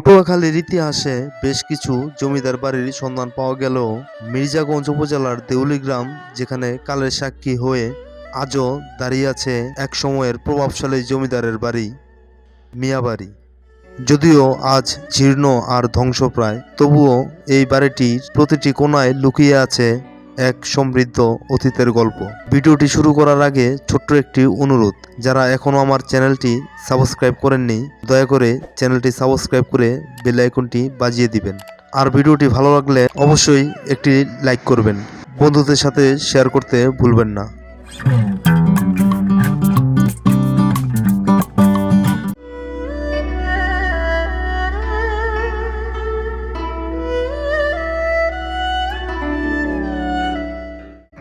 পটুয়াখালীর ইতিহাসে বেশ কিছু জমিদার বাড়ির সন্ধান পাওয়া গেলেও মির্জাগঞ্জ উপজেলার দেউলি গ্রাম, যেখানে কালের সাক্ষী হয়ে আজও দাঁড়িয়ে আছে এক সময়ের প্রভাবশালী জমিদারের বাড়ি মিয়াবাড়ি। যদিও আজ জীর্ণ আর ধ্বংসপ্রায়, তবুও এই বাড়িটির প্রতিটি কোণায় লুকিয়ে আছে এক সমৃদ্ধ অতীতের গল্প। ভিডিওটি শুরু করার আগে ছোট্ট একটি অনুরোধ, যারা এখনও আমার চ্যানেলটি সাবস্ক্রাইব করেননি, দয়া করে চ্যানেলটি সাবস্ক্রাইব করে বেল আইকনটি বাজিয়ে দিবেন। আর ভিডিওটি ভালো লাগলে অবশ্যই একটি লাইক করবেন, বন্ধুদের সাথে শেয়ার করতে ভুলবেন না।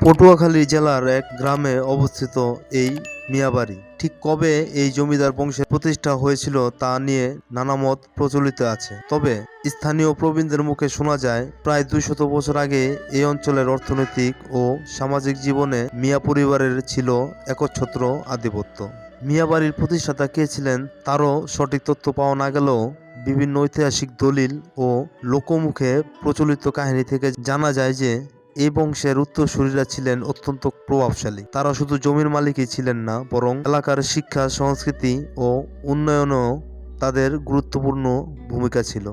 পটুয়াখালী জেলার এক গ্রামে অবস্থিত এই মিয়াবাড়ি। ঠিক কবে এই জমিদার বংশের প্রতিষ্ঠা হয়েছিল তা নিয়ে নানা মত প্রচলিত আছে। তবে স্থানীয় প্রবীণদের মুখে শোনা যায়, প্রায় 200 বছর আগে এই অঞ্চলের অর্থনৈতিক ও সামাজিক জীবনে মিয়া পরিবারের ছিল একচ্ছত্র আধিপত্য। মিয়াবাড়ির প্রতিষ্ঠাতা কে ছিলেন তারও সঠিক তথ্য পাওয়া না গেলেও বিভিন্ন ঐতিহাসিক দলিল ও লোকমুখে প্রচলিত কাহিনী থেকে জানা যায় যে এই বংশের উত্তরসূরিরা ছিলেন অত্যন্ত প্রভাবশালী। তারা শুধু জমির মালিকই ছিলেন না, বরং এলাকার শিক্ষা, সংস্কৃতি ও উন্নয়নেও তাদের গুরুত্বপূর্ণ ভূমিকা ছিল।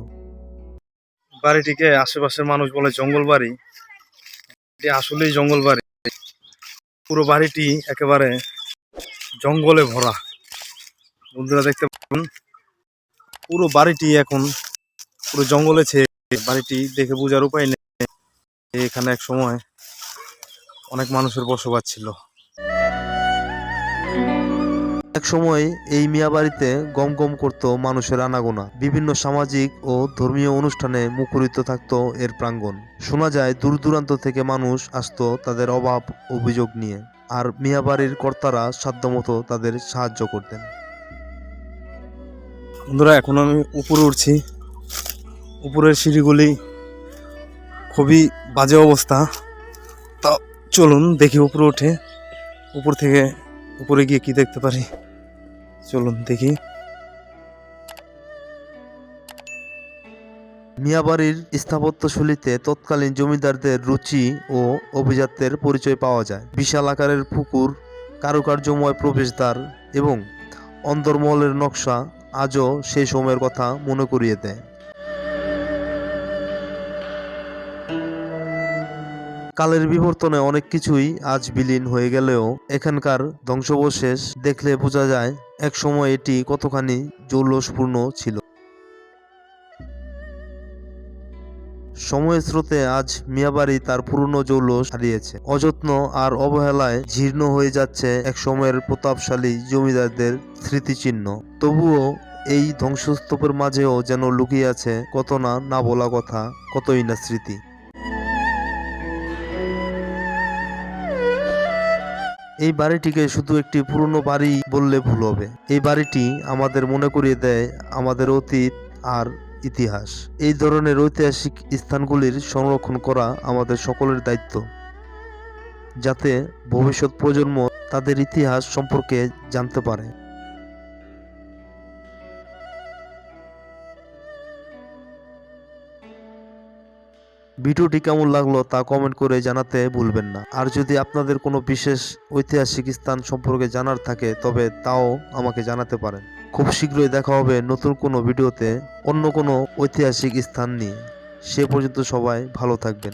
বাড়িটিকে আশেপাশের মানুষ বলে জঙ্গল বাড়ি। এটি আসলেই জঙ্গল বাড়ি। পুরো বাড়িটি একেবারে জঙ্গলে ভরা। বন্ধুরা দেখতে পাবেন পুরো বাড়িটি এখন পুরো জঙ্গলে ছেয়ে। বাড়িটি দেখে বোঝার উপায় নেই এখানে এক সময় অনেক মানুষের বসবাস ছিল। এক সময় এই মিয়াবাড়িতে গম গম করত মানুষের আনাগোনা। বিভিন্ন সামাজিক ও ধর্মীয় অনুষ্ঠানে মুখরিত থাকত এর প্রাঙ্গণ। শোনা যায় দূর দূরান্ত থেকে মানুষ আসতো তাদের অভাব অভিযোগ নিয়ে, আর মিয়াবাড়ির কর্তারা সাধ্যমতো তাদের সাহায্য করতেন। বন্ধুরা, এখন আমি উপরে উঠছি। উপরের সিঁড়িগুলি খুবই বাজে অবস্থা। তা চলুন দেখি উপরে উঠে, উপর থেকে উপরে গিয়ে কি দেখতে পারি। চলুন দেখি। মিয়াবাড়ির স্থাপত্যশৈলীতে তৎকালীন জমিদারদের রুচি ও অভিজাত্যের পরিচয় পাওয়া যায়। বিশাল আকারের পুকুর, কারুকার্যময় প্রবেশদ্বার এবং অন্দরমহলের নকশা আজও সেই সময়ের কথা মনে করিয়ে দেয়। কালের বিবর্তনে অনেক কিছুই আজ বিলীন হয়ে গেলেও এখানকার ধ্বংসাবশেষ দেখলে বোঝা যায় এক সময় এটি কতখানি জৌলসপূর্ণ ছিল। সময়ের স্রোতে আজ মিয়াবাড়ি তার পুরনো জৌলস হারিয়েছে। অযত্ন আর অবহেলায় জীর্ণ হয়ে যাচ্ছে এক সময়ের প্রতাপশালী জমিদারদের স্মৃতিচিহ্ন। তবুও এই ধ্বংসস্তূপের মাঝেও যেন লুকিয়ে আছে কত না বলা কথা, কতই না স্মৃতি। এই বাড়িটিকে শুধু একটি পুরনো বাড়ি বললে ভুল হবে। এই বাড়িটি আমাদের মনে করিয়ে দেয় আমাদের অতীত আর ইতিহাস। এই ধরনের ঐতিহাসিক স্থানগুলির সংরক্ষণ করা আমাদের সকলের দায়িত্ব, যাতে ভবিষ্যৎ প্রজন্ম তাদের ইতিহাস সম্পর্কে জানতে পারে। ভিডিওটি কেমন লাগলো তা কমেন্ট করে জানাতে ভুলবেন না। আর যদি আপনাদের কোনো বিশেষ ঐতিহাসিক স্থান সম্পর্কে জানার থাকে তবে তাও আমাকে জানাতে পারেন। খুব শীঘ্রই দেখা হবে নতুন কোনো ভিডিওতে অন্য কোনো ঐতিহাসিক স্থান নিয়ে। সে পর্যন্ত সবাই ভালো থাকবেন।